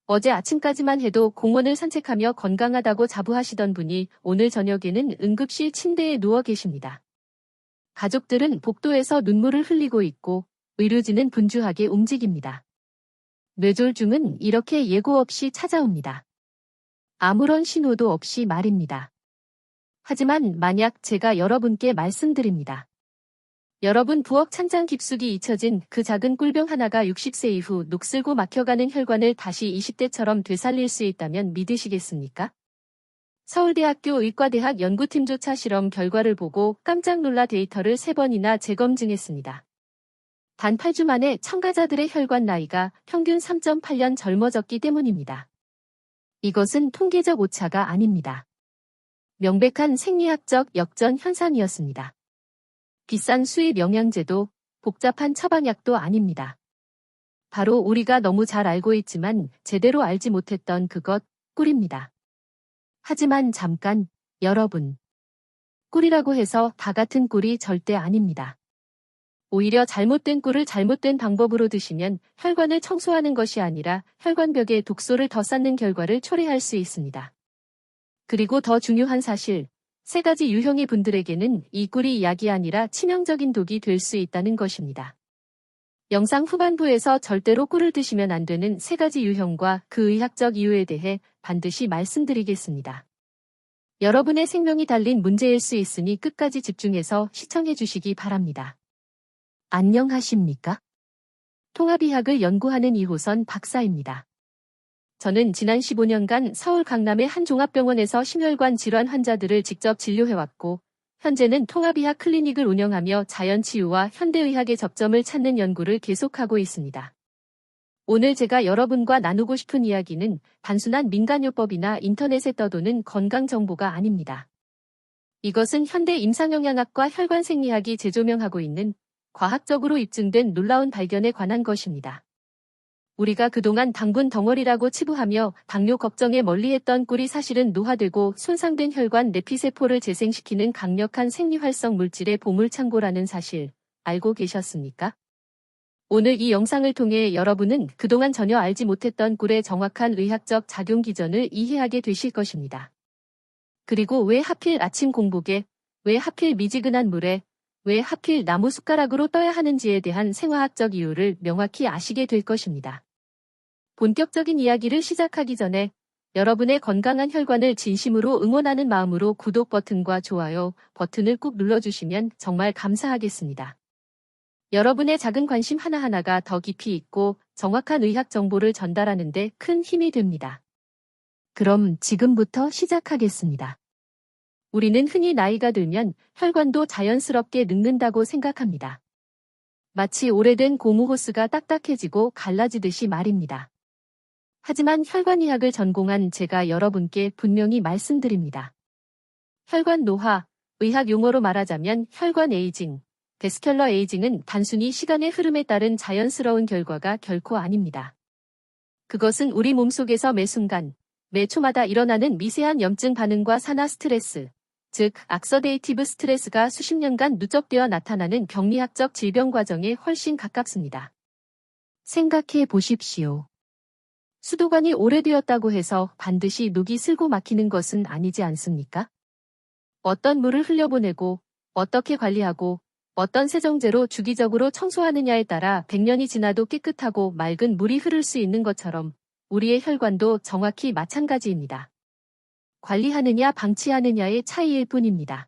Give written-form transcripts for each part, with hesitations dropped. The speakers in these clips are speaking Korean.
어제 아침까지만 해도 공원을 산책하며 건강하다고 자부하시던 분이 오늘 저녁에는 응급실 침대에 누워 계십니다. 가족들은 복도에서 눈물을 흘리고 있고 의료진은 분주하게 움직입니다. 뇌졸중은 이렇게 예고 없이 찾아옵니다. 아무런 신호도 없이 말입니다. 하지만 만약 제가 여러분께 말씀드립니다. 여러분 부엌 찬장 깊숙이 잊혀진 그 작은 꿀병 하나가 60세 이후 녹슬고 막혀가는 혈관을 다시 20대처럼 되살릴 수 있다면 믿으시겠습니까? 서울대학교 의과대학 연구팀조차 실험 결과를 보고 깜짝 놀라 데이터를 3번이나 재검증했습니다. 단 8주 만에 참가자들의 혈관 나이가 평균 3.8년 젊어졌기 때문입니다. 이것은 통계적 오차가 아닙니다. 명백한 생리학적 역전 현상이었습니다. 비싼 수입 영양제도 복잡한 처방약도 아닙니다. 바로 우리가 너무 잘 알고 있지만 제대로 알지 못했던 그것, 꿀입니다. 하지만 잠깐, 여러분. 꿀이라고 해서 다 같은 꿀이 절대 아닙니다. 오히려 잘못된 꿀을 잘못된 방법으로 드시면 혈관을 청소하는 것이 아니라 혈관벽에 독소를 더 쌓는 결과를 초래할 수 있습니다. 그리고 더 중요한 사실, 3가지 유형의 분들에게는 이 꿀이 약이 아니라 치명적인 독이 될 수 있다는 것입니다. 영상 후반부에서 절대로 꿀을 드시면 안 되는 3가지 유형과 그 의학적 이유에 대해 반드시 말씀드리겠습니다. 여러분의 생명이 달린 문제일 수 있으니 끝까지 집중해서 시청해 주시기 바랍니다. 안녕하십니까? 통합의학을 연구하는 이호선 박사입니다. 저는 지난 15년간 서울 강남의 한 종합병원에서 심혈관 질환 환자들을 직접 진료해왔고, 현재는 통합의학 클리닉을 운영하며 자연치유와 현대의학의 접점을 찾는 연구를 계속하고 있습니다. 오늘 제가 여러분과 나누고 싶은 이야기는 단순한 민간요법이나 인터넷에 떠도는 건강정보가 아닙니다. 이것은 현대 임상영양학과 혈관생리학이 재조명하고 있는 과학적으로 입증된 놀라운 발견에 관한 것입니다. 우리가 그동안 당분 덩어리라고 치부하며 당뇨 걱정에 멀리했던 꿀이 사실은 노화되고 손상된 혈관 내피세포를 재생시키는 강력한 생리활성 물질의 보물창고라는 사실 알고 계셨습니까? 오늘 이 영상을 통해 여러분은 그동안 전혀 알지 못했던 꿀의 정확한 의학적 작용 기전을 이해하게 되실 것입니다. 그리고 왜 하필 아침 공복에, 왜 하필 미지근한 물에, 왜 하필 나무 숟가락으로 떠야 하는지에 대한 생화학적 이유를 명확히 아시게 될 것입니다. 본격적인 이야기를 시작하기 전에 여러분의 건강한 혈관을 진심으로 응원하는 마음으로 구독 버튼과 좋아요 버튼을 꾹 눌러주시면 정말 감사하겠습니다. 여러분의 작은 관심 하나하나가 더 깊이 있고 정확한 의학 정보를 전달하는 데 큰 힘이 됩니다. 그럼 지금부터 시작하겠습니다. 우리는 흔히 나이가 들면 혈관도 자연스럽게 늙는다고 생각합니다. 마치 오래된 고무 호스가 딱딱해지고 갈라지듯이 말입니다. 하지만 혈관의학을 전공한 제가 여러분께 분명히 말씀드립니다. 혈관 노화, 의학 용어로 말하자면 혈관 에이징, 베스큘러 에이징은 단순히 시간의 흐름에 따른 자연스러운 결과가 결코 아닙니다. 그것은 우리 몸속에서 매 순간, 매 초마다 일어나는 미세한 염증 반응과 산화 스트레스, 즉 악서데이티브 스트레스가 수십 년간 누적되어 나타나는 병리학적 질병 과정에 훨씬 가깝습니다. 생각해 보십시오. 수도관이 오래되었다고 해서 반드시 녹이 슬고 막히는 것은 아니지 않습니까? 어떤 물을 흘려보내고, 어떻게 관리하고, 어떤 세정제로 주기적으로 청소하느냐에 따라 100년이 지나도 깨끗하고 맑은 물이 흐를 수 있는 것처럼 우리의 혈관도 정확히 마찬가지입니다. 관리하느냐 방치하느냐의 차이일 뿐입니다.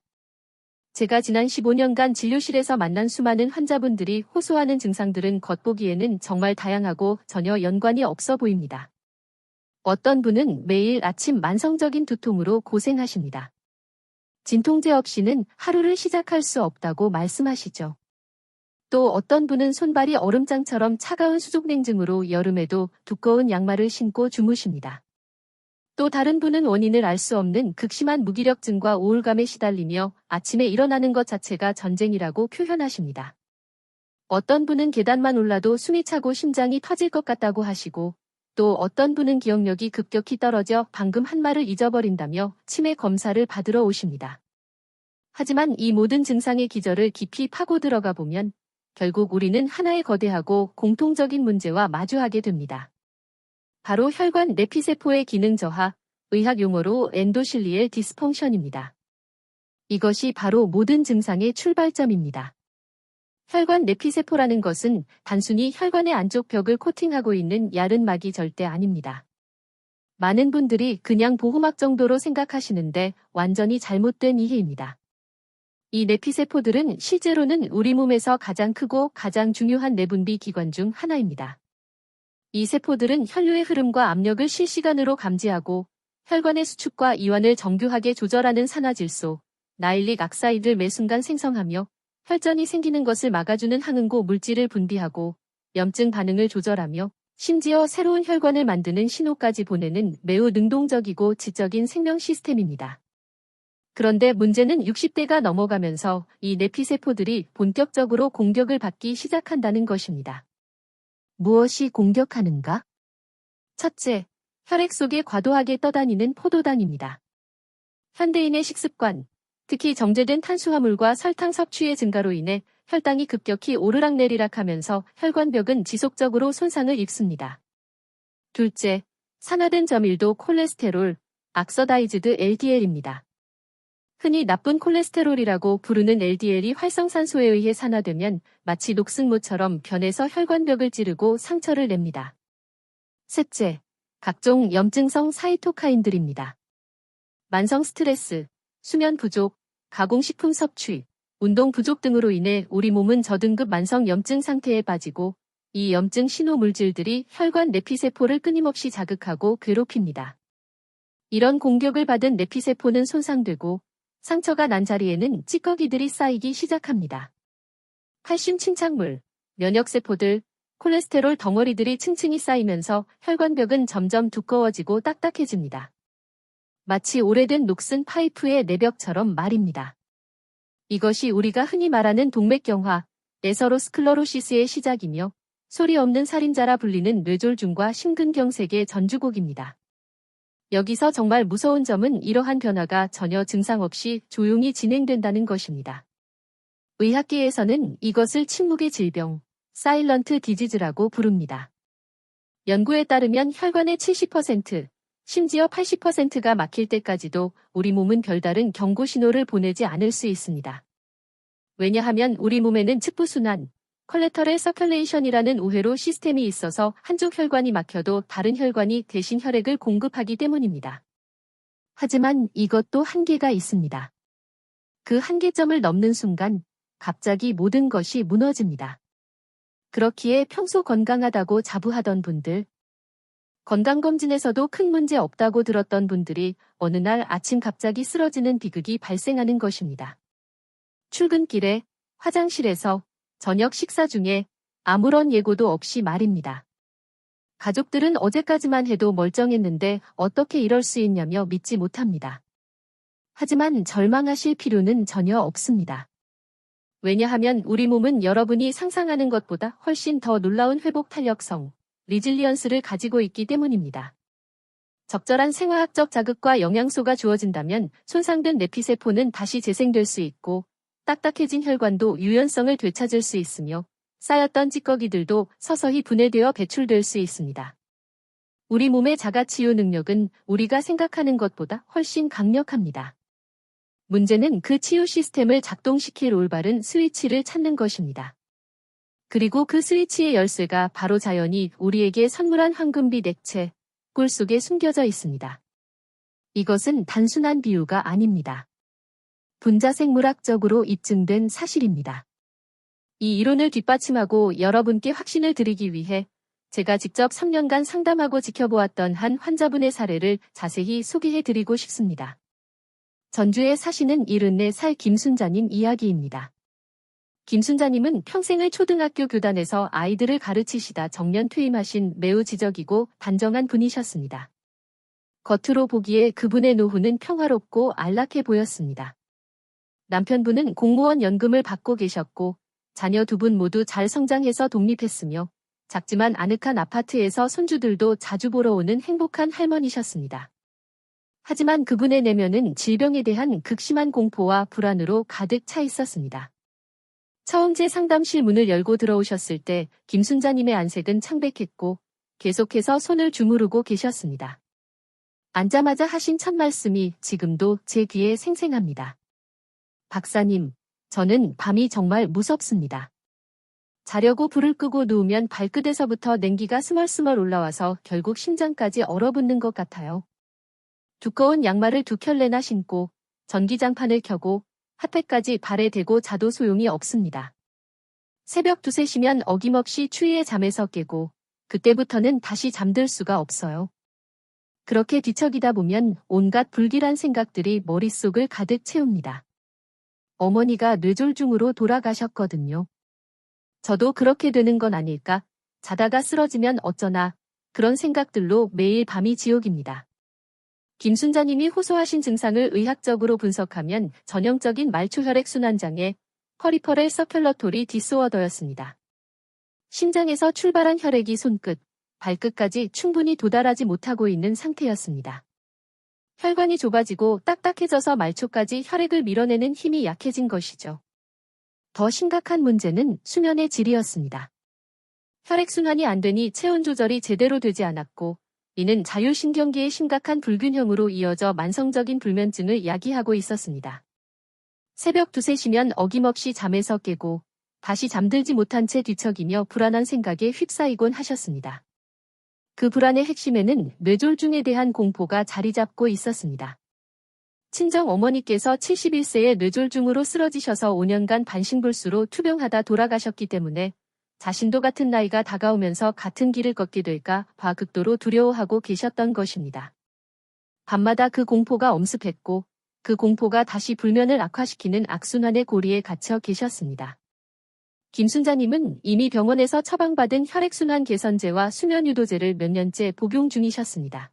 제가 지난 15년간 진료실에서 만난 수많은 환자분들이 호소하는 증상들은 겉보기에는 정말 다양하고 전혀 연관이 없어 보입니다. 어떤 분은 매일 아침 만성적인 두통으로 고생하십니다. 진통제 없이는 하루를 시작할 수 없다고 말씀하시죠. 또 어떤 분은 손발이 얼음장처럼 차가운 수족냉증으로 여름에도 두꺼운 양말을 신고 주무십니다. 또 다른 분은 원인을 알 수 없는 극심한 무기력증과 우울감에 시달리며 아침에 일어나는 것 자체가 전쟁이라고 표현하십니다. 어떤 분은 계단만 올라도 숨이 차고 심장이 터질 것 같다고 하시고, 또 어떤 분은 기억력이 급격히 떨어져 방금 한 말을 잊어버린다며 치매 검사를 받으러 오십니다. 하지만 이 모든 증상의 기저를 깊이 파고 들어가 보면 결국 우리는 하나의 거대하고 공통적인 문제와 마주하게 됩니다. 바로 혈관 내피세포의 기능 저하, 의학 용어로 엔도실리엘 디스펑션입니다. 이것이 바로 모든 증상의 출발점입니다. 혈관 내피세포라는 것은 단순히 혈관의 안쪽 벽을 코팅하고 있는 얇은 막이 절대 아닙니다. 많은 분들이 그냥 보호막 정도로 생각하시는데 완전히 잘못된 이해입니다. 이 내피세포들은 실제로는 우리 몸에서 가장 크고 가장 중요한 내분비 기관 중 하나입니다. 이 세포들은 혈류의 흐름과 압력을 실시간으로 감지하고 혈관의 수축과 이완을 정교하게 조절하는 산화질소, 나일릭 악사이드를 매 순간 생성하며 혈전이 생기는 것을 막아주는 항응고 물질을 분비하고 염증 반응을 조절하며 심지어 새로운 혈관을 만드는 신호까지 보내는 매우 능동적이고 지적인 생명 시스템입니다. 그런데 문제는 60대가 넘어가면서 이 내피세포들이 본격적으로 공격을 받기 시작한다는 것입니다. 무엇이 공격하는가? 첫째, 혈액 속에 과도하게 떠다니는 포도당입니다. 현대인의 식습관, 특히 정제된 탄수화물과 설탕 섭취의 증가로 인해 혈당이 급격히 오르락내리락하면서 혈관벽은 지속적으로 손상을 입습니다. 둘째, 산화된 저밀도 콜레스테롤, 악서다이즈드 LDL입니다. 흔히 나쁜 콜레스테롤이라고 부르는 LDL이 활성산소에 의해 산화되면 마치 녹슨모처럼 변해서 혈관벽을 찌르고 상처를 냅니다. 셋째, 각종 염증성 사이토카인들입니다. 만성 스트레스, 수면 부족, 가공식품 섭취, 운동 부족 등으로 인해 우리 몸은 저등급 만성 염증 상태에 빠지고 이 염증 신호 물질들이 혈관 내피세포를 끊임없이 자극하고 괴롭힙니다. 이런 공격을 받은 내피세포는 손상되고 상처가 난 자리에는 찌꺼기들이 쌓이기 시작합니다. 칼슘 침착물, 면역세포들, 콜레스테롤 덩어리들이 층층이 쌓이면서 혈관벽은 점점 두꺼워지고 딱딱해집니다. 마치 오래된 녹슨 파이프의 내벽처럼 말입니다. 이것이 우리가 흔히 말하는 동맥경화, 에서로스클러로시스의 시작이며 소리 없는 살인자라 불리는 뇌졸중과 심근경색의 전주곡입니다. 여기서 정말 무서운 점은 이러한 변화가 전혀 증상 없이 조용히 진행된다는 것입니다. 의학계에서는 이것을 침묵의 질병, 사일런트 디지즈라고 부릅니다. 연구에 따르면 혈관의 70%, 심지어 80%가 막힐 때까지도 우리 몸은 별다른 경고 신호를 보내지 않을 수 있습니다. 왜냐하면 우리 몸에는 측부순환, 컬레터럴 서큘레이션이라는 우회로 시스템이 있어서 한쪽 혈관이 막혀도 다른 혈관이 대신 혈액을 공급하기 때문입니다. 하지만 이것도 한계가 있습니다. 그 한계점을 넘는 순간 갑자기 모든 것이 무너집니다. 그렇기에 평소 건강하다고 자부하던 분들, 건강검진에서도 큰 문제 없다고 들었던 분들이 어느 날 아침 갑자기 쓰러지는 비극이 발생하는 것입니다. 출근길에, 화장실에서, 저녁 식사 중에 아무런 예고도 없이 말입니다. 가족들은 어제까지만 해도 멀쩡했는데 어떻게 이럴 수 있냐며 믿지 못합니다. 하지만 절망하실 필요는 전혀 없습니다. 왜냐하면 우리 몸은 여러분이 상상하는 것보다 훨씬 더 놀라운 회복 탄력성, 리질리언스를 가지고 있기 때문입니다. 적절한 생화학적 자극과 영양소가 주어진다면 손상된 내피세포는 다시 재생될 수 있고 딱딱해진 혈관도 유연성을 되찾을 수 있으며 쌓였던 찌꺼기들도 서서히 분해되어 배출될 수 있습니다. 우리 몸의 자가치유 능력은 우리가 생각하는 것보다 훨씬 강력합니다. 문제는 그 치유 시스템을 작동시킬 올바른 스위치를 찾는 것입니다. 그리고 그 스위치의 열쇠가 바로 자연이 우리에게 선물한 황금빛 액체, 꿀 속에 숨겨져 있습니다. 이것은 단순한 비유가 아닙니다. 분자생물학적으로 입증된 사실입니다. 이 이론을 뒷받침하고 여러분께 확신을 드리기 위해 제가 직접 3년간 상담하고 지켜보았던 한 환자분의 사례를 자세히 소개해드리고 싶습니다. 전주에 사시는 74살 김순자님 이야기입니다. 김순자님은 평생을 초등학교 교단에서 아이들을 가르치시다 정년 퇴임하신 매우 지적이고 단정한 분이셨습니다. 겉으로 보기에 그분의 노후는 평화롭고 안락해 보였습니다. 남편분은 공무원 연금을 받고 계셨고 자녀 두 분 모두 잘 성장해서 독립했으며 작지만 아늑한 아파트에서 손주들도 자주 보러 오는 행복한 할머니셨습니다. 하지만 그분의 내면은 질병에 대한 극심한 공포와 불안으로 가득 차 있었습니다. 처음 제 상담실 문을 열고 들어오셨을 때 김순자님의 안색은 창백했고 계속해서 손을 주무르고 계셨습니다. 앉자마자 하신 첫 말씀이 지금도 제 귀에 생생합니다. 박사님, 저는 밤이 정말 무섭습니다. 자려고 불을 끄고 누우면 발끝에서부터 냉기가 스멀스멀 올라와서 결국 심장까지 얼어붙는 것 같아요. 두꺼운 양말을 2켤레나 신고 전기장판을 켜고 핫팩까지 발에 대고 자도 소용이 없습니다. 새벽 2, 3시면 어김없이 추위에 잠에서 깨고 그때부터는 다시 잠들 수가 없어요. 그렇게 뒤척이다 보면 온갖 불길한 생각들이 머릿속을 가득 채웁니다. 어머니가 뇌졸중으로 돌아가셨거든요. 저도 그렇게 되는 건 아닐까? 자다가 쓰러지면 어쩌나? 그런 생각들로 매일 밤이 지옥입니다. 김순자님이 호소하신 증상을 의학적으로 분석하면 전형적인 말초혈액순환장애, 퍼리퍼럴 서큘러토리 디스오더였습니다. 심장에서 출발한 혈액이 손끝, 발끝까지 충분히 도달하지 못하고 있는 상태였습니다. 혈관이 좁아지고 딱딱해져서 말초까지 혈액을 밀어내는 힘이 약해진 것이죠. 더 심각한 문제는 수면의 질이었습니다. 혈액순환이 안 되니 체온 조절이 제대로 되지 않았고 이는 자율신경계의 심각한 불균형으로 이어져 만성적인 불면증을 야기하고 있었습니다. 새벽 2, 3시면 어김없이 잠에서 깨고 다시 잠들지 못한 채 뒤척이며 불안한 생각에 휩싸이곤 하셨습니다. 그 불안의 핵심에는 뇌졸중에 대한 공포가 자리 잡고 있었습니다. 친정 어머니께서 71세의 뇌졸중으로 쓰러지셔서 5년간 반신불수로 투병하다 돌아가셨기 때문에 자신도 같은 나이가 다가오면서 같은 길을 걷게 될까 봐 극도로 두려워하고 계셨던 것입니다. 밤마다 그 공포가 엄습했고 그 공포가 다시 불면을 악화시키는 악순환의 고리에 갇혀 계셨습니다. 김순자님은 이미 병원에서 처방받은 혈액순환 개선제와 수면유도제를 몇 년째 복용 중이셨습니다.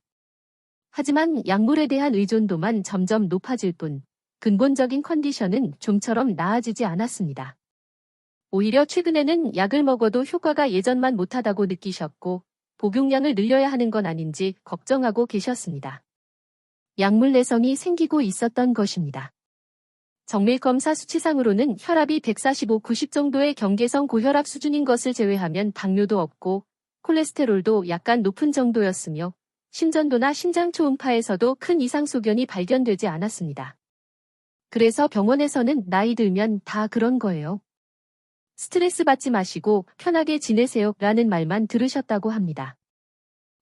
하지만 약물에 대한 의존도만 점점 높아질 뿐 근본적인 컨디션은 좀처럼 나아지지 않았습니다. 오히려 최근에는 약을 먹어도 효과가 예전만 못하다고 느끼셨고 복용량을 늘려야 하는 건 아닌지 걱정하고 계셨습니다. 약물 내성이 생기고 있었던 것입니다. 정밀검사 수치상으로는 혈압이 145/90 정도의 경계선 고혈압 수준인 것을 제외하면 당뇨도 없고 콜레스테롤도 약간 높은 정도였으며 심전도나 심장 초음파에서도 큰 이상 소견이 발견되지 않았습니다. 그래서 병원에서는 나이 들면 다 그런 거예요. 스트레스 받지 마시고 편하게 지내세요 라는 말만 들으셨다고 합니다.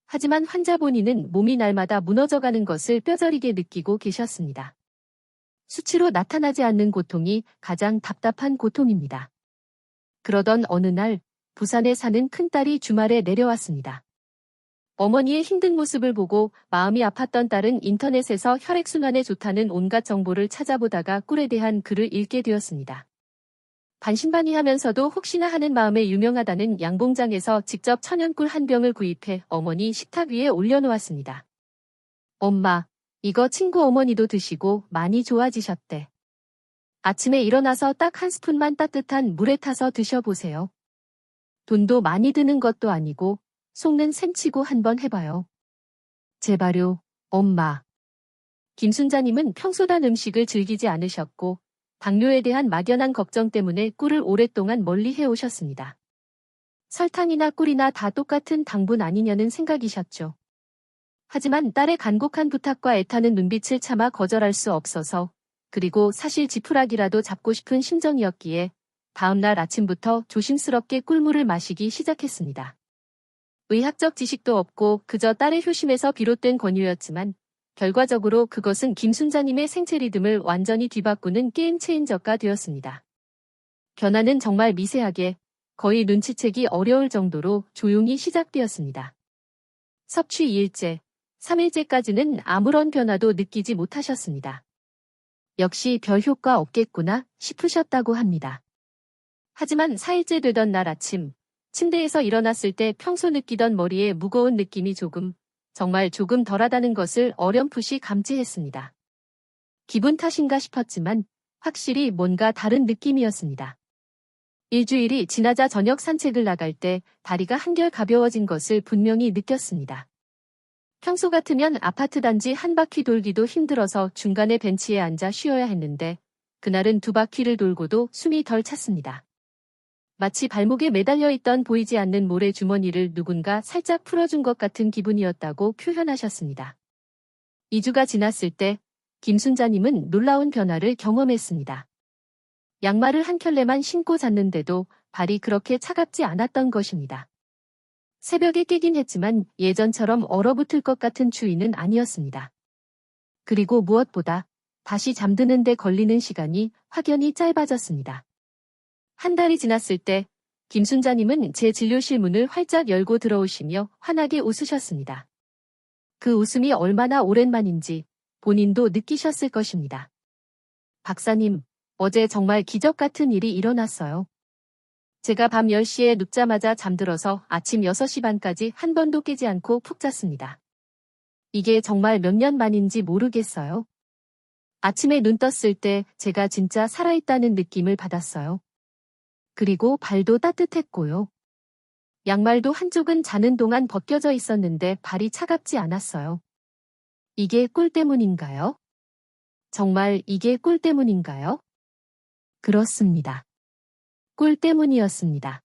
하지만 환자 본인은 몸이 날마다 무너져가는 것을 뼈저리게 느끼고 계셨습니다. 수치로 나타나지 않는 고통이 가장 답답한 고통입니다. 그러던 어느 날 부산에 사는 큰딸이 주말에 내려왔습니다. 어머니의 힘든 모습을 보고 마음이 아팠던 딸은 인터넷에서 혈액순환에 좋다는 온갖 정보를 찾아보다가 꿀에 대한 글을 읽게 되었습니다. 반신반의하면서도 혹시나 하는 마음에 유명하다는 양봉장에서 직접 천연꿀 한 병을 구입해 어머니 식탁 위에 올려놓았습니다. 엄마, 이거 친구 어머니도 드시고 많이 좋아지셨대. 아침에 일어나서 딱 한 스푼만 따뜻한 물에 타서 드셔보세요. 돈도 많이 드는 것도 아니고 속는 셈치고 한번 해봐요. 제발요, 엄마. 김순자님은 평소단 음식을 즐기지 않으셨고 당뇨에 대한 막연한 걱정 때문에 꿀을 오랫동안 멀리 해오셨습니다. 설탕이나 꿀이나 다 똑같은 당분 아니냐는 생각이셨죠. 하지만 딸의 간곡한 부탁과 애타는 눈빛을 참아 거절할 수 없어서 그리고 사실 지푸라기라도 잡고 싶은 심정이었기에 다음날 아침부터 조심스럽게 꿀물을 마시기 시작했습니다. 의학적 지식도 없고 그저 딸의 효심에서 비롯된 권유였지만 결과적으로 그것은 김순자님의 생체 리듬을 완전히 뒤바꾸는 게임 체인저가 되었습니다. 변화는 정말 미세하게 거의 눈치채기 어려울 정도로 조용히 시작되었습니다. 섭취 2일째, 3일째까지는 아무런 변화도 느끼지 못하셨습니다. 역시 별 효과 없겠구나 싶으셨다고 합니다. 하지만 4일째 되던 날 아침, 침대에서 일어났을 때 평소 느끼던 머리에 무거운 느낌이 정말 조금 덜하다는 것을 어렴풋이 감지했습니다. 기분 탓인가 싶었지만 확실히 뭔가 다른 느낌이었습니다. 일주일이 지나자 저녁 산책을 나갈 때 다리가 한결 가벼워진 것을 분명히 느꼈습니다. 평소 같으면 아파트 단지 한 바퀴 돌기도 힘들어서 중간에 벤치에 앉아 쉬어야 했는데 그날은 2바퀴를 돌고도 숨이 덜 찼습니다. 마치 발목에 매달려 있던 보이지 않는 모래 주머니를 누군가 살짝 풀어준 것 같은 기분이었다고 표현하셨습니다. 2주가 지났을 때 김순자님은 놀라운 변화를 경험했습니다. 양말을 한 켤레만 신고 잤는데도 발이 그렇게 차갑지 않았던 것입니다. 새벽에 깨긴 했지만 예전처럼 얼어붙을 것 같은 추위는 아니었습니다. 그리고 무엇보다 다시 잠드는 데 걸리는 시간이 확연히 짧아졌습니다. 한 달이 지났을 때 김순자님은 제 진료실 문을 활짝 열고 들어오시며 환하게 웃으셨습니다. 그 웃음이 얼마나 오랜만인지 본인도 느끼셨을 것입니다. 박사님, 어제 정말 기적 같은 일이 일어났어요. 제가 밤 10시에 눕자마자 잠들어서 아침 6시 반까지 한 번도 깨지 않고 푹 잤습니다. 이게 정말 몇 년 만인지 모르겠어요. 아침에 눈 떴을 때 제가 진짜 살아있다는 느낌을 받았어요. 그리고 발도 따뜻했고요. 양말도 한쪽은 자는 동안 벗겨져 있었는데 발이 차갑지 않았어요. 이게 꿀 때문인가요? 정말 이게 꿀 때문인가요? 그렇습니다. 꿀 때문이었습니다.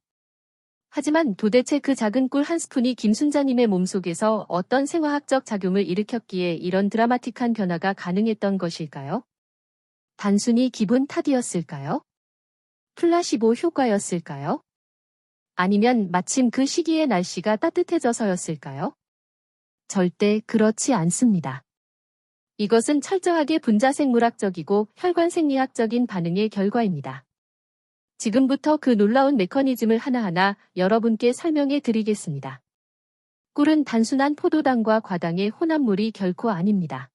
하지만 도대체 그 작은 꿀 한 스푼이 김순자님의 몸속에서 어떤 생화학적 작용을 일으켰기에 이런 드라마틱한 변화가 가능했던 것일까요? 단순히 기분 탓이었을까요? 플라시보 효과였을까요? 아니면 마침 그 시기에 날씨가 따뜻해져서였을까요? 절대 그렇지 않습니다. 이것은 철저하게 분자생물학적이고 혈관생리학적인 반응의 결과입니다. 지금부터 그 놀라운 메커니즘을 하나하나 여러분께 설명해 드리겠습니다. 꿀은 단순한 포도당과 과당의 혼합물이 결코 아닙니다.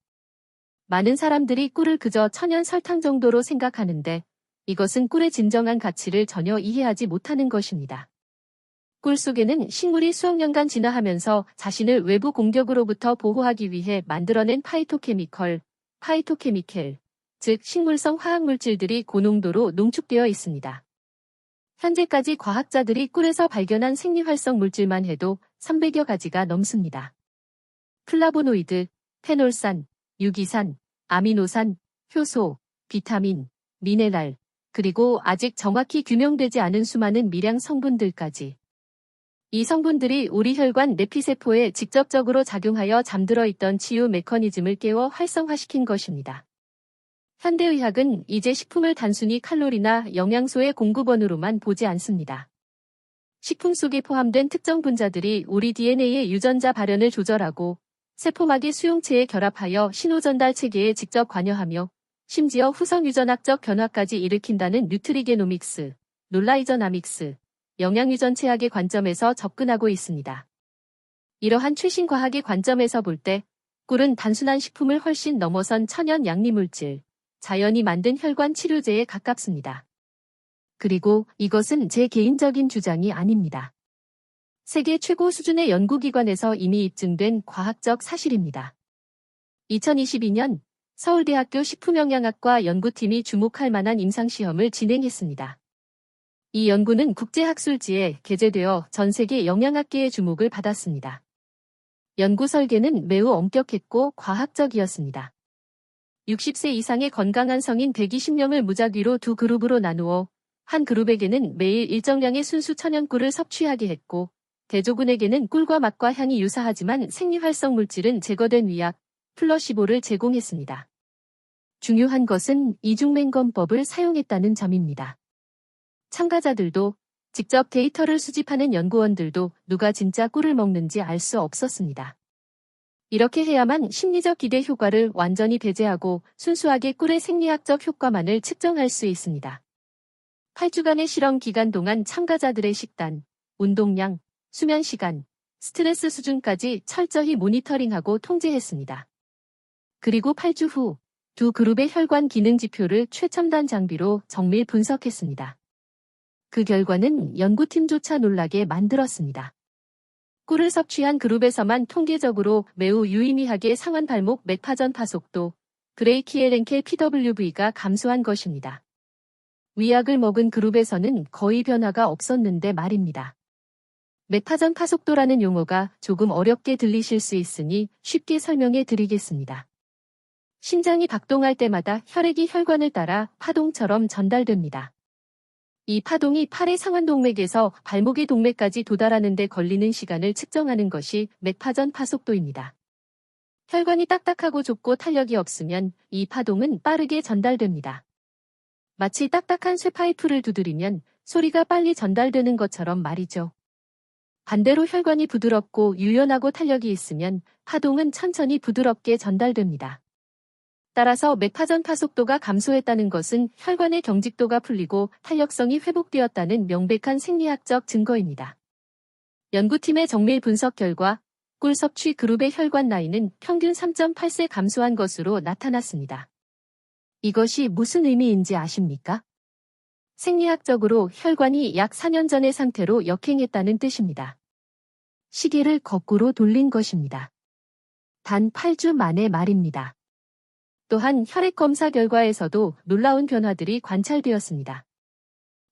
많은 사람들이 꿀을 그저 천연 설탕 정도로 생각하는데 이것은 꿀의 진정한 가치를 전혀 이해하지 못하는 것입니다. 꿀 속에는 식물이 수억 년간 진화하면서 자신을 외부 공격으로부터 보호하기 위해 만들어낸 파이토케미컬, 즉 식물성 화학물질들이 고농도로 농축되어 있습니다. 현재까지 과학자들이 꿀에서 발견한 생리활성 물질만 해도 300여 가지가 넘습니다. 플라보노이드, 페놀산, 유기산, 아미노산, 효소, 비타민, 미네랄, 그리고 아직 정확히 규명되지 않은 수많은 미량 성분들까지. 이 성분들이 우리 혈관 내피세포에 직접적으로 작용하여 잠들어 있던 치유 메커니즘을 깨워 활성화시킨 것입니다. 현대의학은 이제 식품을 단순히 칼로리나 영양소의 공급원으로만 보지 않습니다. 식품 속에 포함된 특정 분자들이 우리 DNA의 유전자 발현을 조절하고 세포막의 수용체에 결합하여 신호전달 체계에 직접 관여하며 심지어 후성 유전학적 변화까지 일으킨다는 뉴트리게노믹스, 놀라이저나믹스, 영양유전체학의 관점에서 접근하고 있습니다. 이러한 최신 과학의 관점에서 볼 때 꿀은 단순한 식품을 훨씬 넘어선 천연 양리물질, 자연이 만든 혈관 치료제에 가깝습니다. 그리고 이것은 제 개인적인 주장이 아닙니다. 세계 최고 수준의 연구기관에서 이미 입증된 과학적 사실입니다. 2022년 서울대학교 식품영양학과 연구팀이 주목할 만한 임상시험을 진행했습니다. 이 연구는 국제학술지에 게재되어 전 세계 영양학계의 주목을 받았습니다. 연구 설계는 매우 엄격했고 과학적이었습니다. 60세 이상의 건강한 성인 120명을 무작위로 두 그룹으로 나누어 한 그룹에게는 매일 일정량의 순수 천연꿀을 섭취하게 했고 대조군에게는 꿀과 맛과 향이 유사하지만 생리활성 물질은 제거된 위약, 플러시보를 제공했습니다. 중요한 것은 이중맹검법을 사용했다는 점입니다. 참가자들도 직접 데이터를 수집하는 연구원들도 누가 진짜 꿀을 먹는지 알 수 없었습니다. 이렇게 해야만 심리적 기대 효과를 완전히 배제하고 순수하게 꿀의 생리학적 효과만을 측정할 수 있습니다. 8주간의 실험 기간 동안 참가자들의 식단, 운동량, 수면 시간, 스트레스 수준까지 철저히 모니터링하고 통제했습니다. 그리고 8주 후 두 그룹의 혈관 기능 지표를 최첨단 장비로 정밀 분석했습니다. 그 결과는 연구팀조차 놀라게 만들었습니다. 꿀을 섭취한 그룹에서만 통계적으로 매우 유의미하게 상완 발목 맥파전 파속도, 브레이키에렌켈 PWV가 감소한 것입니다. 위약을 먹은 그룹에서는 거의 변화가 없었는데 말입니다. 맥파전 파속도라는 용어가 조금 어렵게 들리실 수 있으니 쉽게 설명해 드리겠습니다. 심장이 박동할 때마다 혈액이 혈관을 따라 파동처럼 전달됩니다. 이 파동이 팔의 상완동맥에서 발목의 동맥까지 도달하는 데 걸리는 시간을 측정하는 것이 맥파전 파속도입니다. 혈관이 딱딱하고 좁고 탄력이 없으면 이 파동은 빠르게 전달됩니다. 마치 딱딱한 쇠파이프를 두드리면 소리가 빨리 전달되는 것처럼 말이죠. 반대로 혈관이 부드럽고 유연하고 탄력이 있으면 파동은 천천히 부드럽게 전달됩니다. 따라서 맥파전 파속도가 감소했다는 것은 혈관의 경직도가 풀리고 탄력성이 회복되었다는 명백한 생리학적 증거입니다. 연구팀의 정밀 분석 결과 꿀 섭취 그룹의 혈관 나이는 평균 3.8세 감소한 것으로 나타났습니다. 이것이 무슨 의미인지 아십니까? 생리학적으로 혈관이 약 4년 전의 상태로 역행했다는 뜻입니다. 시계를 거꾸로 돌린 것입니다. 단 8주 만의 말입니다. 또한 혈액 검사 결과에서도 놀라운 변화들이 관찰되었습니다.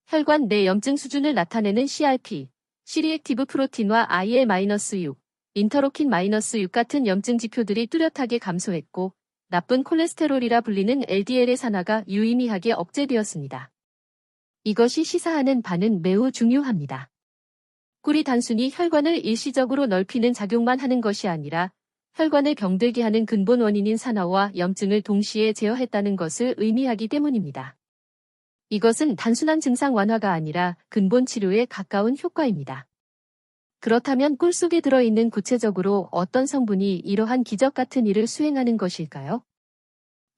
혈관 내 염증 수준을 나타내는 CRP, C리액티브 프로틴과 IL-6, 인터로킨-6 같은 염증 지표들이 뚜렷하게 감소했고 나쁜 콜레스테롤이라 불리는 LDL의 산화가 유의미하게 억제되었습니다. 이것이 시사하는 바는 매우 중요합니다. 꿀이 단순히 혈관을 일시적으로 넓히는 작용만 하는 것이 아니라 혈관을 병들게 하는 근본 원인인 산화와 염증을 동시에 제어했다는 것을 의미하기 때문입니다. 이것은 단순한 증상 완화가 아니라 근본 치료에 가까운 효과입니다. 그렇다면 꿀 속에 들어있는 구체적으로 어떤 성분이 이러한 기적 같은 일을 수행하는 것일까요?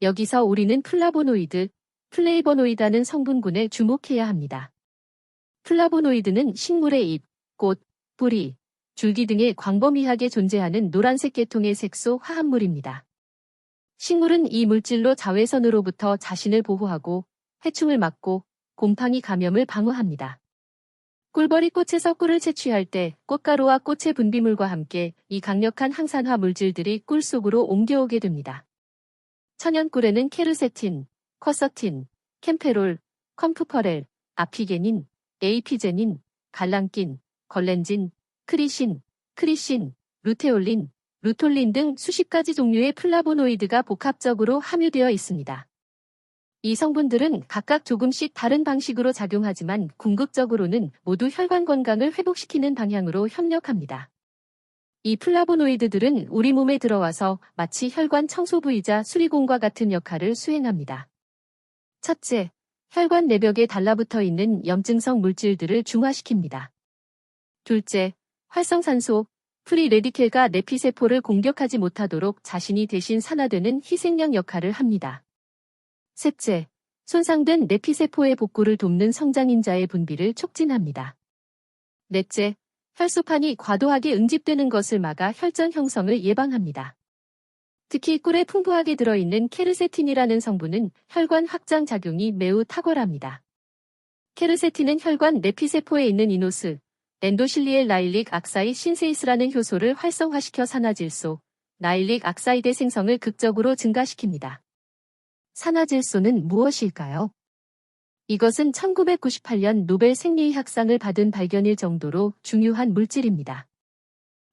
여기서 우리는 플라보노이드, 플레이보노이드라는 성분군에 주목해야 합니다. 플라보노이드는 식물의 잎, 꽃, 뿌리, 줄기 등에 광범위하게 존재하는 노란색 계통의 색소 화합물입니다. 식물은 이 물질로 자외선으로부터 자신을 보호하고 해충을 막고 곰팡이 감염을 방어합니다. 꿀벌이 꽃에서 꿀을 채취할 때 꽃가루와 꽃의 분비물과 함께 이 강력한 항산화 물질들이 꿀 속으로 옮겨오게 됩니다. 천연꿀에는 케르세틴, 쿼서틴, 캠페롤, 컴프퍼렐, 아피게닌, 에이피제닌, 갈랑킨, 걸렌진, 크리신, 루테올린, 루톨린 등 수십 가지 종류의 플라보노이드가 복합적으로 함유되어 있습니다. 이 성분들은 각각 조금씩 다른 방식으로 작용하지만 궁극적으로는 모두 혈관 건강을 회복시키는 방향으로 협력합니다. 이 플라보노이드들은 우리 몸에 들어와서 마치 혈관 청소부이자 수리공과 같은 역할을 수행합니다. 첫째, 혈관 내벽에 달라붙어 있는 염증성 물질들을 중화시킵니다. 둘째, 활성산소, 프리 레디켈가 내피세포를 공격하지 못하도록 자신이 대신 산화되는 희생양 역할을 합니다. 셋째, 손상된 내피세포의 복구를 돕는 성장인자의 분비를 촉진합니다. 넷째, 혈소판이 과도하게 응집되는 것을 막아 혈전 형성을 예방합니다. 특히 꿀에 풍부하게 들어있는 케르세틴이라는 성분은 혈관 확장 작용이 매우 탁월합니다. 케르세틴은 혈관 내피세포에 있는 이노스, 엔도실리엘 나일릭 악사이 신세이스라는 효소를 활성화시켜 산화질소, 나일릭 악사이드 생성을 극적으로 증가시킵니다. 산화질소는 무엇일까요? 이것은 1998년 노벨 생리의학상을 받은 발견일 정도로 중요한 물질입니다.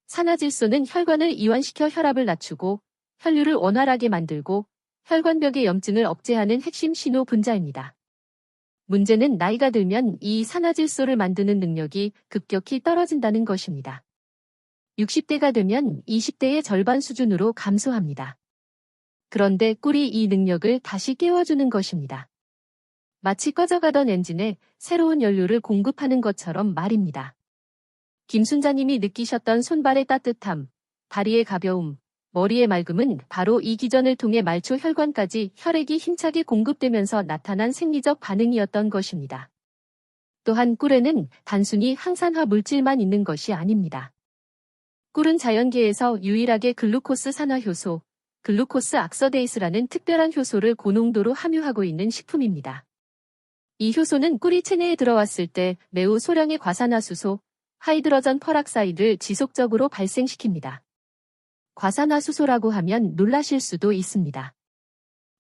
산화질소는 혈관을 이완시켜 혈압을 낮추고 혈류를 원활하게 만들고 혈관벽의 염증을 억제하는 핵심 신호 분자입니다. 문제는 나이가 들면 이 산화질소를 만드는 능력이 급격히 떨어진다는 것입니다. 60대가 되면 20대의 절반 수준으로 감소합니다. 그런데 꿀이 이 능력을 다시 깨워주는 것입니다. 마치 꺼져가던 엔진에 새로운 연료를 공급하는 것처럼 말입니다. 김순자님이 느끼셨던 손발의 따뜻함, 다리의 가벼움, 머리의 맑음은 바로 이 기전을 통해 말초 혈관까지 혈액이 힘차게 공급되면서 나타난 생리적 반응이었던 것입니다. 또한 꿀에는 단순히 항산화 물질만 있는 것이 아닙니다. 꿀은 자연계에서 유일하게 글루코스 산화 효소, 글루코스 악서데이스라는 특별한 효소를 고농도로 함유하고 있는 식품입니다. 이 효소는 꿀이 체내에 들어왔을 때 매우 소량의 과산화수소, 하이드로전 퍼락사이드를 지속적으로 발생시킵니다. 과산화수소라고 하면 놀라실 수도 있습니다.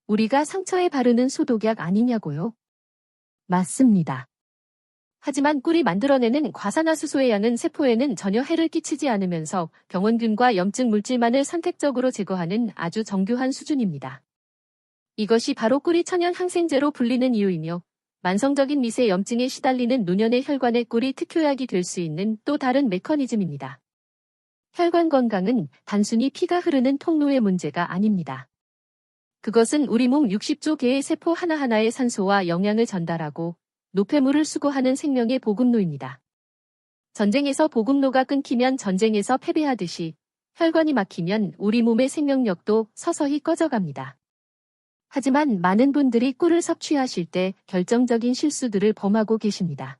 우리가 상처에 바르는 소독약 아니냐고요? 맞습니다. 하지만 꿀이 만들어내는 과산화수소의 양은 세포에는 전혀 해를 끼치지 않으면서 병원균과 염증 물질만을 선택적으로 제거하는 아주 정교한 수준입니다. 이것이 바로 꿀이 천연 항생제로 불리는 이유이며 만성적인 미세 염증에 시달리는 노년의 혈관의 꿀이 특효약이 될 수 있는 또 다른 메커니즘입니다. 혈관 건강은 단순히 피가 흐르는 통로의 문제가 아닙니다. 그것은 우리 몸 60조 개의 세포 하나하나의 산소와 영양을 전달하고 노폐물을 수거하는 생명의 보급로입니다. 전쟁에서 보급로가 끊기면 전쟁에서 패배하듯이 혈관이 막히면 우리 몸의 생명력도 서서히 꺼져갑니다. 하지만 많은 분들이 꿀을 섭취하실 때 결정적인 실수들을 범하고 계십니다.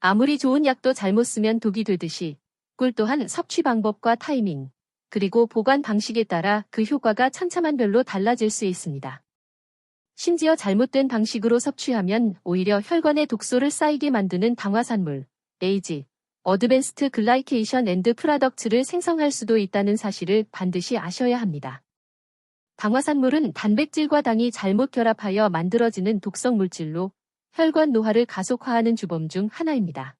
아무리 좋은 약도 잘못 쓰면 독이 되듯이 꿀 또한 섭취 방법과 타이밍, 그리고 보관 방식에 따라 그 효과가 천차만별로 달라질 수 있습니다. 심지어 잘못된 방식으로 섭취하면 오히려 혈관에 독소를 쌓이게 만드는 방화산물, 에이지, 어드밴스트 글라이케이션 앤드 프라덕츠를 생성할 수도 있다는 사실을 반드시 아셔야 합니다. 방화산물은 단백질과 당이 잘못 결합하여 만들어지는 독성 물질로 혈관 노화를 가속화하는 주범 중 하나입니다.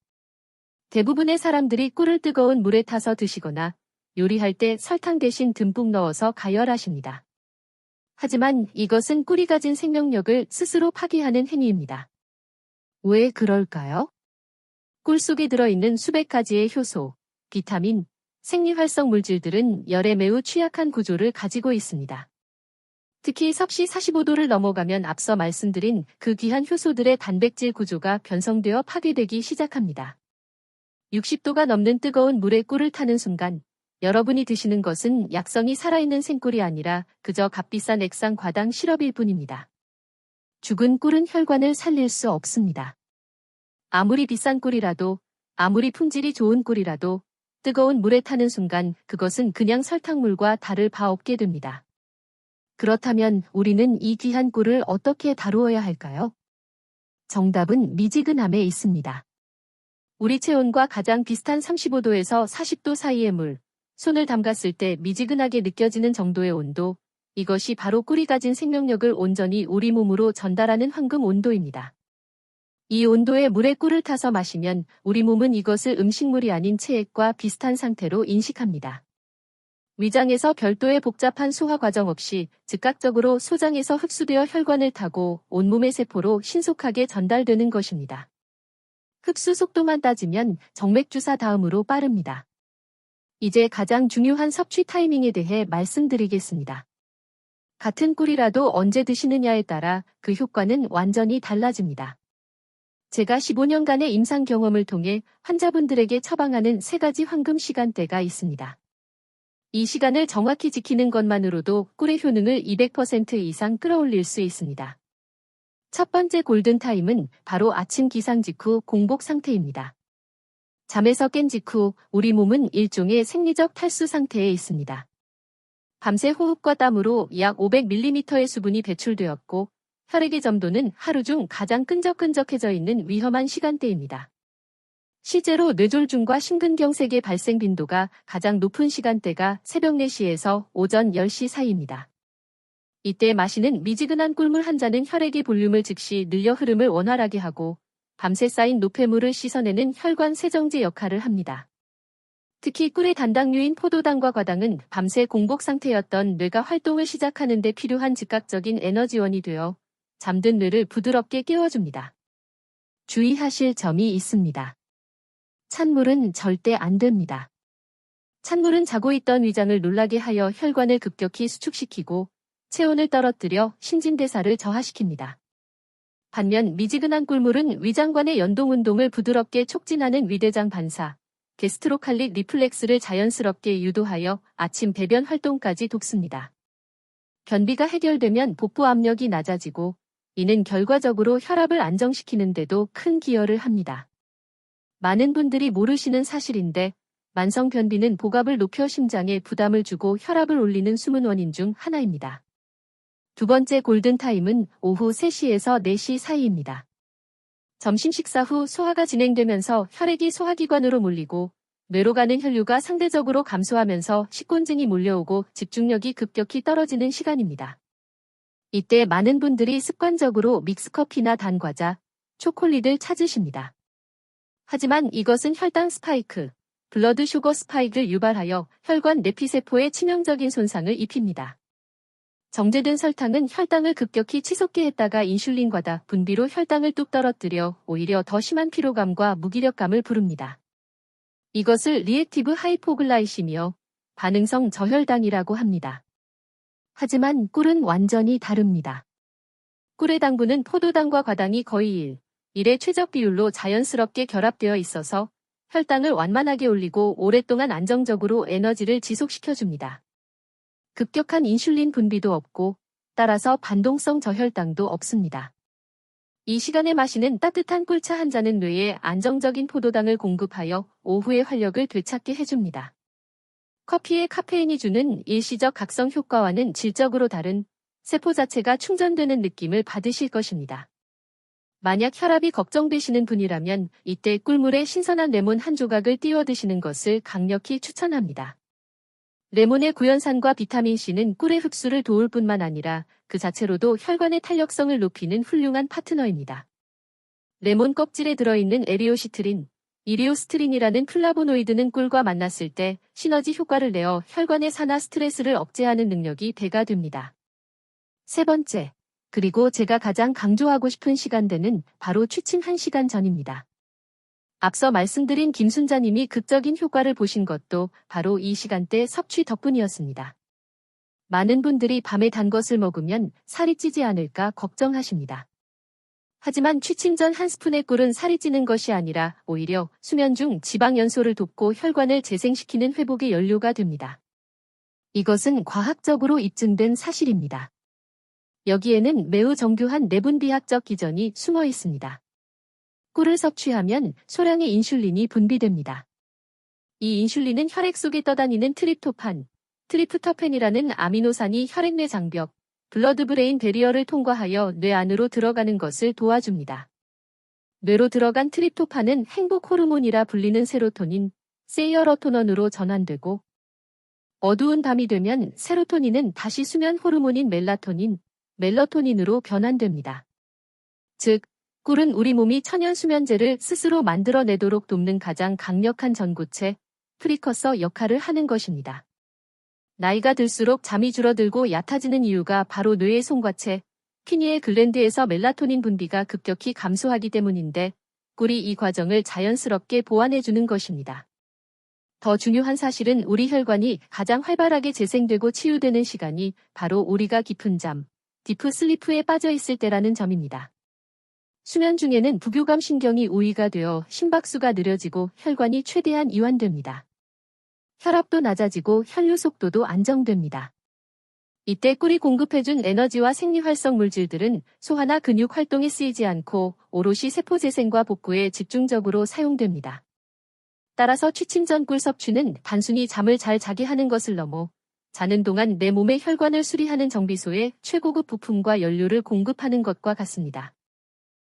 대부분의 사람들이 꿀을 뜨거운 물에 타서 드시거나 요리할 때 설탕 대신 듬뿍 넣어서 가열하십니다. 하지만 이것은 꿀이 가진 생명력을 스스로 파괴하는 행위입니다. 왜 그럴까요? 꿀 속에 들어있는 수백 가지의 효소, 비타민, 생리활성 물질들은 열에 매우 취약한 구조를 가지고 있습니다. 특히 섭씨 45도를 넘어가면 앞서 말씀드린 그 귀한 효소들의 단백질 구조가 변성되어 파괴되기 시작합니다. 60도가 넘는 뜨거운 물에 꿀을 타는 순간 여러분이 드시는 것은 약성이 살아있는 생꿀이 아니라 그저 값비싼 액상 과당 시럽일 뿐입니다. 죽은 꿀은 혈관을 살릴 수 없습니다. 아무리 비싼 꿀이라도, 아무리 품질이 좋은 꿀이라도 뜨거운 물에 타는 순간 그것은 그냥 설탕물과 다를 바 없게 됩니다. 그렇다면 우리는 이 귀한 꿀을 어떻게 다루어야 할까요? 정답은 미지근함에 있습니다. 우리 체온과 가장 비슷한 35도에서 40도 사이의 물, 손을 담갔을 때 미지근하게 느껴지는 정도의 온도, 이것이 바로 꿀이 가진 생명력을 온전히 우리 몸으로 전달하는 황금 온도입니다. 이 온도의 물에 꿀을 타서 마시면 우리 몸은 이것을 음식물이 아닌 체액과 비슷한 상태로 인식합니다. 위장에서 별도의 복잡한 소화 과정 없이 즉각적으로 소장에서 흡수되어 혈관을 타고 온몸의 세포로 신속하게 전달되는 것입니다. 흡수 속도만 따지면 정맥주사 다음으로 빠릅니다. 이제 가장 중요한 섭취 타이밍에 대해 말씀드리겠습니다. 같은 꿀이라도 언제 드시느냐에 따라 그 효과는 완전히 달라집니다. 제가 15년간의 임상 경험을 통해 환자분들에게 처방하는 3가지 황금 시간대가 있습니다. 이 시간을 정확히 지키는 것만으로도 꿀의 효능을 200% 이상 끌어올릴 수 있습니다. 첫 번째 골든타임은 바로 아침 기상 직후 공복 상태입니다. 잠에서 깬 직후 우리 몸은 일종의 생리적 탈수 상태에 있습니다. 밤새 호흡과 땀으로 약 500ml의 수분이 배출되었고 혈액의 점도는 하루 중 가장 끈적끈적해져 있는 위험한 시간대입니다. 실제로 뇌졸중과 심근경색의 발생 빈도가 가장 높은 시간대가 새벽 4시에서 오전 10시 사이입니다. 이때 마시는 미지근한 꿀물 한 잔은 혈액의 볼륨을 즉시 늘려 흐름을 원활하게 하고 밤새 쌓인 노폐물을 씻어내는 혈관 세정제 역할을 합니다. 특히 꿀의 단당류인 포도당과 과당은 밤새 공복 상태였던 뇌가 활동을 시작하는 데 필요한 즉각적인 에너지원이 되어 잠든 뇌를 부드럽게 깨워줍니다. 주의하실 점이 있습니다. 찬물은 절대 안 됩니다. 찬물은 자고 있던 위장을 놀라게 하여 혈관을 급격히 수축시키고 체온을 떨어뜨려 신진대사를 저하시킵니다. 반면 미지근한 꿀물은 위장관의 연동운동을 부드럽게 촉진하는 위대장 반사, 게스트로칼릭 리플렉스를 자연스럽게 유도하여 아침 배변 활동까지 돕습니다. 변비가 해결되면 복부 압력이 낮아지고 이는 결과적으로 혈압을 안정시키는 데도 큰 기여를 합니다. 많은 분들이 모르시는 사실인데 만성 변비는 복압을 높여 심장에 부담을 주고 혈압을 올리는 숨은 원인 중 하나입니다. 두 번째 골든타임은 오후 3시에서 4시 사이입니다. 점심 식사 후 소화가 진행되면서 혈액이 소화기관으로 몰리고 뇌로 가는 혈류가 상대적으로 감소하면서 식곤증이 몰려오고 집중력이 급격히 떨어지는 시간입니다. 이때 많은 분들이 습관적으로 믹스커피나 단과자, 초콜릿을 찾으십니다. 하지만 이것은 혈당 스파이크, 블러드 슈거 스파이크를 유발하여 혈관 내피세포에 치명적인 손상을 입힙니다. 정제된 설탕은 혈당을 급격히 치솟게 했다가 인슐린 과다 분비로 혈당을 뚝 떨어뜨려 오히려 더 심한 피로감과 무기력감을 부릅니다. 이것을 리액티브 하이포글라이시미어, 반응성 저혈당이라고 합니다. 하지만 꿀은 완전히 다릅니다. 꿀의 당분은 포도당과 과당이 거의 1의 최적 비율로 자연스럽게 결합되어 있어서 혈당을 완만하게 올리고 오랫동안 안정적으로 에너지를 지속시켜줍니다. 급격한 인슐린 분비도 없고 따라서 반동성 저혈당도 없습니다. 이 시간에 마시는 따뜻한 꿀차 한 잔은 뇌에 안정적인 포도당을 공급하여 오후의 활력을 되찾게 해줍니다. 커피의 카페인이 주는 일시적 각성 효과와는 질적으로 다른 세포 자체가 충전되는 느낌을 받으실 것입니다. 만약 혈압이 걱정되시는 분이라면 이때 꿀물에 신선한 레몬 한 조각을 띄워 드시는 것을 강력히 추천합니다. 레몬의 구연산과 비타민C는 꿀의 흡수를 도울 뿐만 아니라 그 자체로도 혈관의 탄력성을 높이는 훌륭한 파트너입니다. 레몬 껍질에 들어있는 에리오시트린, 이리오스트린이라는 플라보노이드는 꿀과 만났을 때 시너지 효과를 내어 혈관의 산화 스트레스를 억제하는 능력이 배가 됩니다. 세 번째, 그리고 제가 가장 강조하고 싶은 시간대는 바로 취침 1시간 전입니다. 앞서 말씀드린 김순자님이 극적인 효과를 보신 것도 바로 이 시간대 섭취 덕분이었습니다. 많은 분들이 밤에 단 것을 먹으면 살이 찌지 않을까 걱정하십니다. 하지만 취침 전 한 스푼의 꿀은 살이 찌는 것이 아니라 오히려 수면 중 지방 연소를 돕고 혈관을 재생시키는 회복의 연료가 됩니다. 이것은 과학적으로 입증된 사실입니다. 여기에는 매우 정교한 내분비학적 기전이 숨어 있습니다. 꿀을 섭취하면 소량의 인슐린이 분비됩니다. 이 인슐린은 혈액 속에 떠다니는 트립토판, 트리프토펜이라는 아미노산이 혈액 내 장벽, 블러드 브레인 베리어를 통과하여 뇌 안으로 들어가는 것을 도와줍니다. 뇌로 들어간 트립토판은 행복 호르몬이라 불리는 세로토닌, 세이어로토닌으로 전환되고 어두운 밤이 되면 세로토닌은 다시 수면 호르몬인 멜라토닌, 멜러토닌으로 변환됩니다. 즉, 꿀은 우리 몸이 천연 수면제를 스스로 만들어내도록 돕는 가장 강력한 전구체, 프리커서 역할을 하는 것입니다. 나이가 들수록 잠이 줄어들고 얕아지는 이유가 바로 뇌의 송과체, 피니엘 글랜드에서 멜라토닌 분비가 급격히 감소하기 때문인데 꿀이 이 과정을 자연스럽게 보완해주는 것입니다. 더 중요한 사실은 우리 혈관이 가장 활발하게 재생되고 치유되는 시간이 바로 우리가 깊은 잠, 디프 슬리프에 빠져 있을 때라는 점입니다. 수면 중에는 부교감 신경이 우위가 되어 심박수가 느려지고 혈관이 최대한 이완됩니다. 혈압도 낮아지고 혈류 속도도 안정됩니다. 이때 꿀이 공급해준 에너지와 생리활성 물질들은 소화나 근육 활동에 쓰이지 않고 오롯이 세포 재생과 복구에 집중적으로 사용됩니다. 따라서 취침 전 꿀 섭취는 단순히 잠을 잘 자게 하는 것을 넘어 자는 동안 내 몸의 혈관을 수리하는 정비소에 최고급 부품과 연료를 공급하는 것과 같습니다.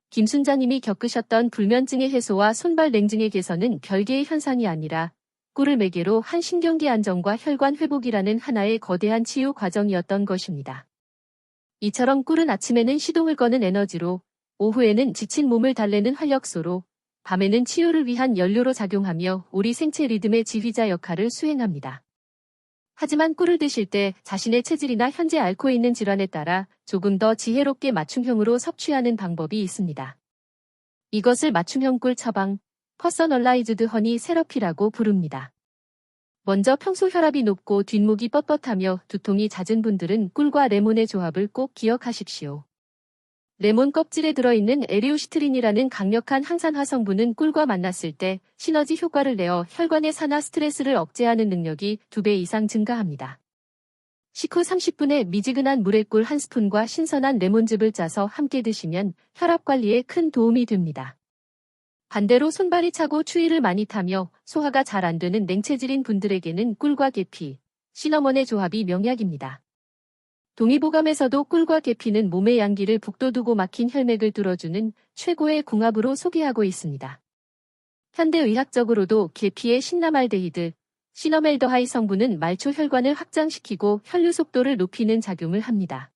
김순자님이 겪으셨던 불면증의 해소와 손발 냉증의 개선은 별개의 현상이 아니라 꿀을 매개로 한 신경계 안정과 혈관 회복이라는 하나의 거대한 치유 과정이었던 것입니다. 이처럼 꿀은 아침에는 시동을 거는 에너지로, 오후에는 지친 몸을 달래는 활력소로, 밤에는 치유를 위한 연료로 작용하며 우리 생체 리듬의 지휘자 역할을 수행합니다. 하지만 꿀을 드실 때 자신의 체질이나 현재 앓고 있는 질환에 따라 조금 더 지혜롭게 맞춤형으로 섭취하는 방법이 있습니다. 이것을 맞춤형 꿀 처방, 퍼서널라이즈드 허니 세러피라고 부릅니다. 먼저 평소 혈압이 높고 뒷목이 뻣뻣하며 두통이 잦은 분들은 꿀과 레몬의 조합을 꼭 기억하십시오. 레몬 껍질에 들어있는 에리오시트린이라는 강력한 항산화 성분은 꿀과 만났을 때 시너지 효과를 내어 혈관의 산화 스트레스를 억제하는 능력이 2배 이상 증가합니다. 식후 30분에 미지근한 물에 꿀 한 스푼과 신선한 레몬즙을 짜서 함께 드시면 혈압 관리에 큰 도움이 됩니다. 반대로 손발이 차고 추위를 많이 타며 소화가 잘 안 되는 냉체질인 분들에게는 꿀과 계피, 시너먼의 조합이 명약입니다. 동의보감에서도 꿀과 계피는 몸의 양기를 북돋우고 막힌 혈맥을 뚫어주는 최고의 궁합으로 소개하고 있습니다. 현대의학적으로도 계피의 신라말데히드, 시너멜더하이 성분은 말초 혈관을 확장시키고 혈류 속도를 높이는 작용을 합니다.